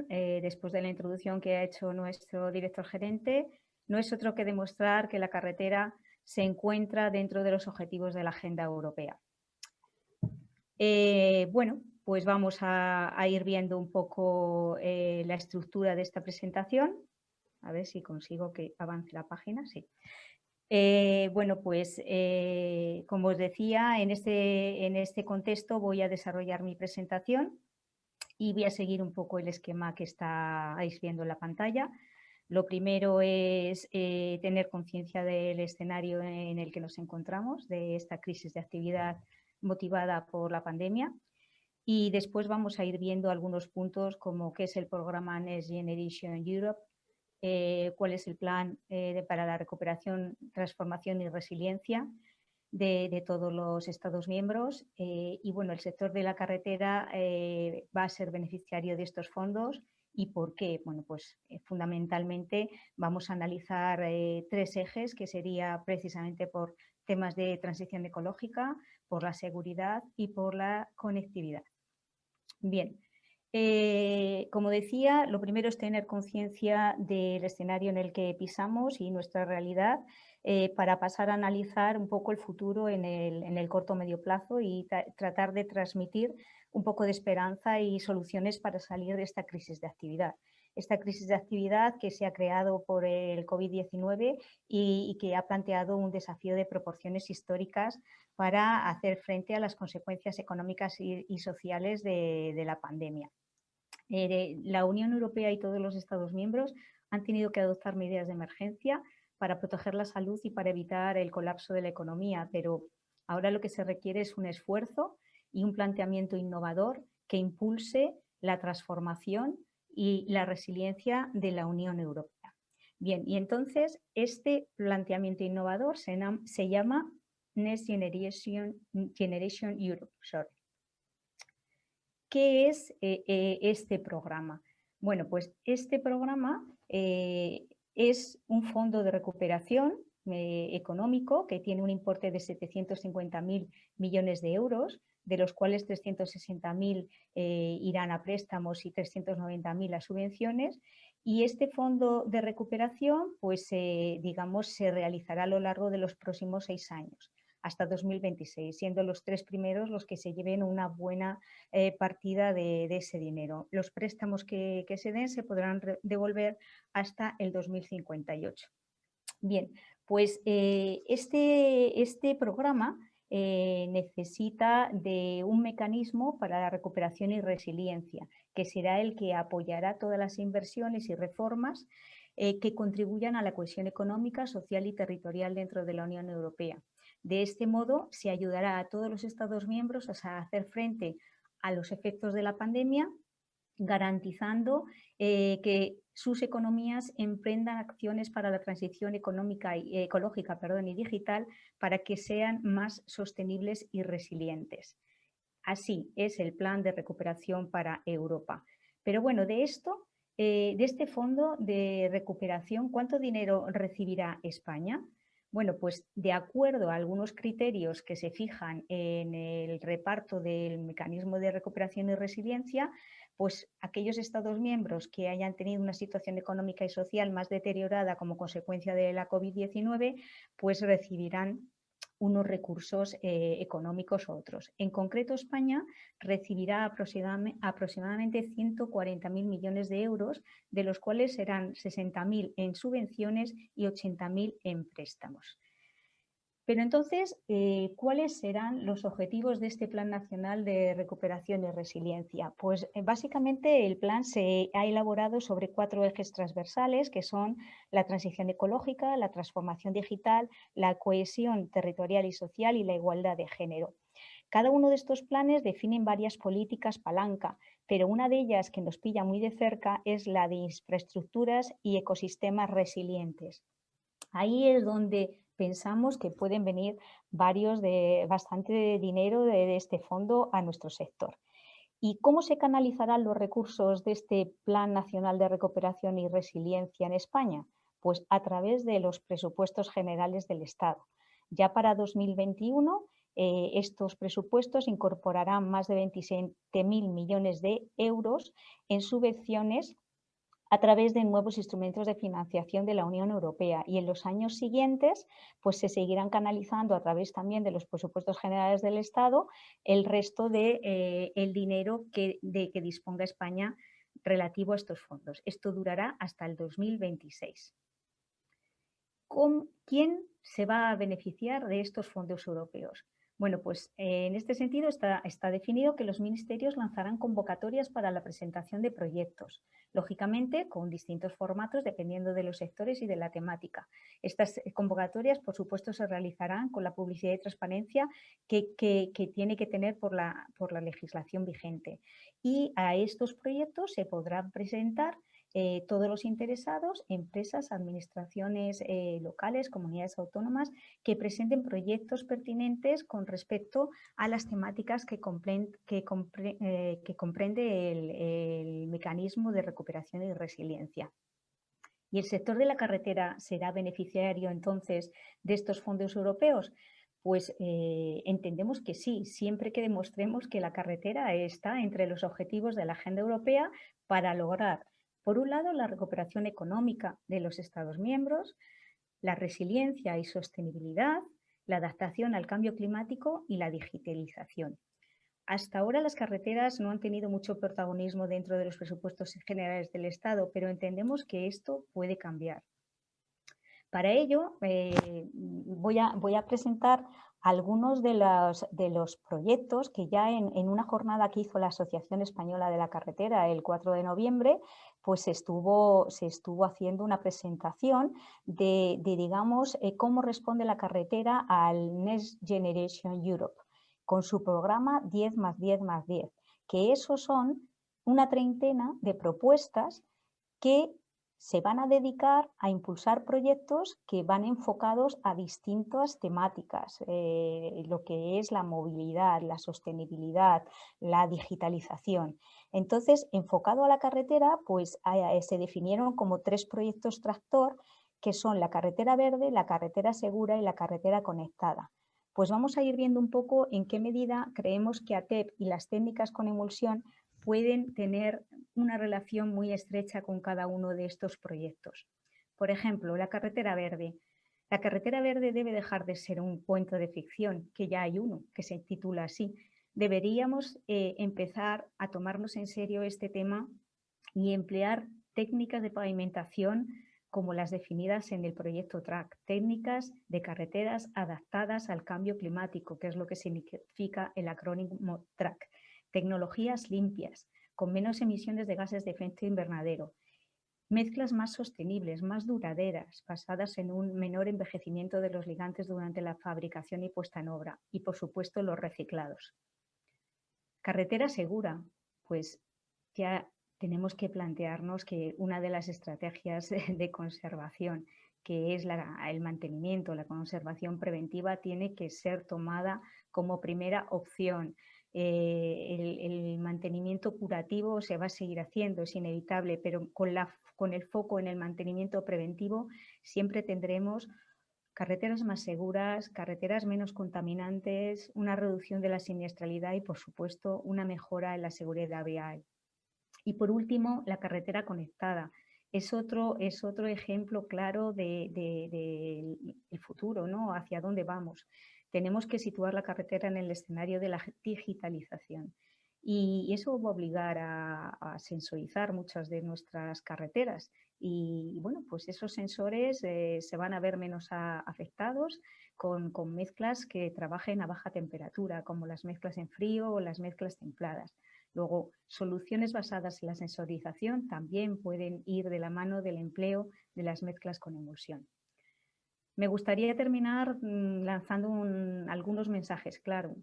después de la introducción que ha hecho nuestro director gerente, no es otro que demostrar que la carretera se encuentra dentro de los objetivos de la Agenda Europea. Bueno, pues vamos a ir viendo un poco la estructura de esta presentación. A ver si consigo que avance la página. Sí. Bueno, pues como os decía, en este contexto voy a desarrollar mi presentación y voy a seguir un poco el esquema que estáis viendo en la pantalla. Lo primero es tener conciencia del escenario en el que nos encontramos, de esta crisis de actividad motivada por la pandemia. Y después vamos a ir viendo algunos puntos como qué es el programa Next Generation Europe, cuál es el plan para la recuperación, transformación y resiliencia de todos los Estados miembros. Y bueno, el sector de la carretera va a ser beneficiario de estos fondos. ¿Y por qué? Bueno, pues fundamentalmente vamos a analizar 3 ejes, que sería precisamente por temas de transición ecológica, por la seguridad y por la conectividad. Bien, como decía, lo primero es tener conciencia del escenario en el que pisamos y nuestra realidad para pasar a analizar un poco el futuro en el corto o medio plazo y tratar de transmitir un poco de esperanza y soluciones para salir de esta crisis de actividad. Esta crisis de actividad que se ha creado por el COVID-19 y que ha planteado un desafío de proporciones históricas para hacer frente a las consecuencias económicas y sociales de la pandemia. La Unión Europea y todos los Estados miembros han tenido que adoptar medidas de emergencia para proteger la salud y para evitar el colapso de la economía, pero ahora lo que se requiere es un esfuerzo y un planteamiento innovador que impulse la transformación y la resiliencia de la Unión Europea. Bien, y entonces este planteamiento innovador se llama Next Generation Europe. ¿Qué es este programa? Bueno, pues este programa es un fondo de recuperación económico que tiene un importe de 750.000 millones de euros, de los cuales 360.000 irán a préstamos y 390.000 a subvenciones. Y este fondo de recuperación, pues digamos, se realizará a lo largo de los próximos 6 años, hasta 2026, siendo los 3 primeros los que se lleven una buena partida de ese dinero. Los préstamos que se den se podrán devolver hasta el 2058. Bien, pues este programa necesita de un mecanismo para la recuperación y resiliencia, que será el que apoyará todas las inversiones y reformas que contribuyan a la cohesión económica, social y territorial dentro de la Unión Europea. De este modo, se ayudará a todos los Estados miembros a hacer frente a los efectos de la pandemia, garantizando que sus economías emprendan acciones para la transición económica y ecológica, y digital, para que sean más sostenibles y resilientes. Así es el plan de recuperación para Europa. Pero bueno, de este fondo de recuperación, ¿cuánto dinero recibirá España? Bueno, pues de acuerdo a algunos criterios que se fijan en el reparto del mecanismo de recuperación y resiliencia, pues aquellos Estados miembros que hayan tenido una situación económica y social más deteriorada como consecuencia de la COVID-19, pues recibirán unos recursos económicos u otros. En concreto, España recibirá aproximadamente 140.000 millones de euros, de los cuales serán 60.000 en subvenciones y 80.000 en préstamos. Pero entonces, ¿cuáles serán los objetivos de este Plan Nacional de Recuperación y Resiliencia? Pues básicamente el plan se ha elaborado sobre 4 ejes transversales, que son la transición ecológica, la transformación digital, la cohesión territorial y social y la igualdad de género. Cada uno de estos planes definen varias políticas palanca, pero una de ellas que nos pilla muy de cerca es la de infraestructuras y ecosistemas resilientes. Ahí es donde pensamos que pueden venir bastante dinero de este fondo a nuestro sector. ¿Y cómo se canalizarán los recursos de este Plan Nacional de Recuperación y Resiliencia en España? Pues a través de los presupuestos generales del Estado. Ya para 2021 Estos presupuestos incorporarán más de 27.000 millones de euros en subvenciones a través de nuevos instrumentos de financiación de la Unión Europea, y en los años siguientes pues se seguirán canalizando a través también de los presupuestos generales del Estado el resto de el dinero de que disponga España relativo a estos fondos. Esto durará hasta el 2026. ¿Quién se va a beneficiar de estos fondos europeos? Bueno, pues en este sentido está definido que los ministerios lanzarán convocatorias para la presentación de proyectos, lógicamente con distintos formatos dependiendo de los sectores y de la temática. Estas convocatorias, por supuesto, se realizarán con la publicidad y transparencia que tiene que tener por la legislación vigente. Y a estos proyectos se podrán presentar todos los interesados, empresas, administraciones locales, comunidades autónomas, que presenten proyectos pertinentes con respecto a las temáticas que comprende el mecanismo de recuperación y resiliencia. ¿Y el sector de la carretera será beneficiario entonces de estos fondos europeos? Pues entendemos que sí, siempre que demostremos que la carretera está entre los objetivos de la Agenda Europea para lograr, por un lado, la recuperación económica de los Estados miembros, la resiliencia y sostenibilidad, la adaptación al cambio climático y la digitalización. Hasta ahora las carreteras no han tenido mucho protagonismo dentro de los presupuestos generales del Estado, pero entendemos que esto puede cambiar. Para ello, voy a presentar algunos de los proyectos que ya en una jornada que hizo la Asociación Española de la Carretera el 4 de noviembre, pues se estuvo haciendo una presentación de digamos, cómo responde la carretera al Next Generation Europe, con su programa 10+10+10, que esos son una treintena de propuestas que se van a dedicar a impulsar proyectos que van enfocados a distintas temáticas, lo que es la movilidad, la sostenibilidad, la digitalización. Entonces, enfocado a la carretera, pues se definieron como 3 proyectos tractor, que son la carretera verde, la carretera segura y la carretera conectada. Pues vamos a ir viendo un poco en qué medida creemos que ATEP y las técnicas con emulsión pueden tener una relación muy estrecha con cada uno de estos proyectos. Por ejemplo, la carretera verde. La carretera verde debe dejar de ser un cuento de ficción, que ya hay uno que se titula así. Deberíamos empezar a tomarnos en serio este tema y emplear técnicas de pavimentación como las definidas en el proyecto TRAC, técnicas de carreteras adaptadas al cambio climático, que es lo que significa el acrónimo TRAC. Tecnologías limpias, con menos emisiones de gases de efecto invernadero, mezclas más sostenibles, más duraderas, basadas en un menor envejecimiento de los ligantes durante la fabricación y puesta en obra, y por supuesto los reciclados. Carretera segura, pues ya tenemos que plantearnos que una de las estrategias de conservación, que es el mantenimiento, la conservación preventiva, tiene que ser tomada como primera opción. El mantenimiento curativo se va a seguir haciendo, es inevitable, pero con el foco en el mantenimiento preventivo siempre tendremos carreteras más seguras, carreteras menos contaminantes, una reducción de la siniestralidad y, por supuesto, una mejora en la seguridad vial. Y por último, la carretera conectada. Es otro ejemplo claro del futuro, ¿no? Hacia dónde vamos. Tenemos que situar la carretera en el escenario de la digitalización. Y eso va a obligar a sensorizar muchas de nuestras carreteras. Y bueno, pues esos sensores se van a ver menos afectados con mezclas que trabajen a baja temperatura, como las mezclas en frío o las mezclas templadas. Luego, soluciones basadas en la sensorización también pueden ir de la mano del empleo de las mezclas con emulsión. Me gustaría terminar lanzando algunos mensajes claros.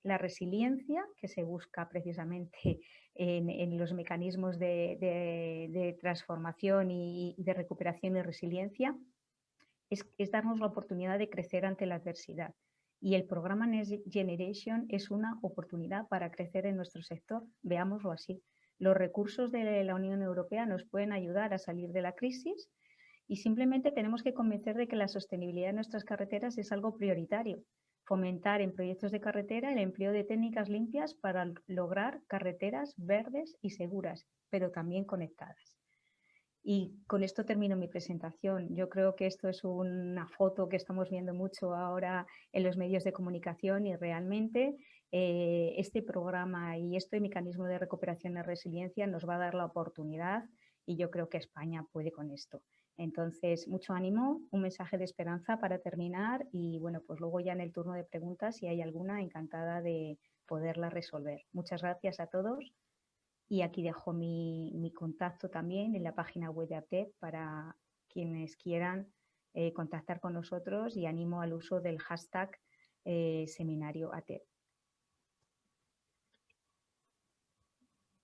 La resiliencia que se busca precisamente en los mecanismos de transformación y de recuperación y resiliencia es darnos la oportunidad de crecer ante la adversidad. Y el programa Next Generation es una oportunidad para crecer en nuestro sector, veámoslo así. Los recursos de la Unión Europea nos pueden ayudar a salir de la crisis y simplemente tenemos que convencer de que la sostenibilidad de nuestras carreteras es algo prioritario. fomentar en proyectos de carretera el empleo de técnicas limpias para lograr carreteras verdes y seguras, pero también conectadas. Y con esto termino mi presentación. Yo creo que esto es una foto que estamos viendo mucho ahora en los medios de comunicación y realmente este programa y este mecanismo de recuperación y resiliencia nos va a dar la oportunidad y yo creo que España puede con esto. Entonces, mucho ánimo, un mensaje de esperanza para terminar y bueno, pues luego ya en el turno de preguntas, si hay alguna, encantada de poderla resolver. Muchas gracias a todos. Y aquí dejo mi contacto también en la página web de ATEP para quienes quieran contactar con nosotros y animo al uso del hashtag seminario ATEP.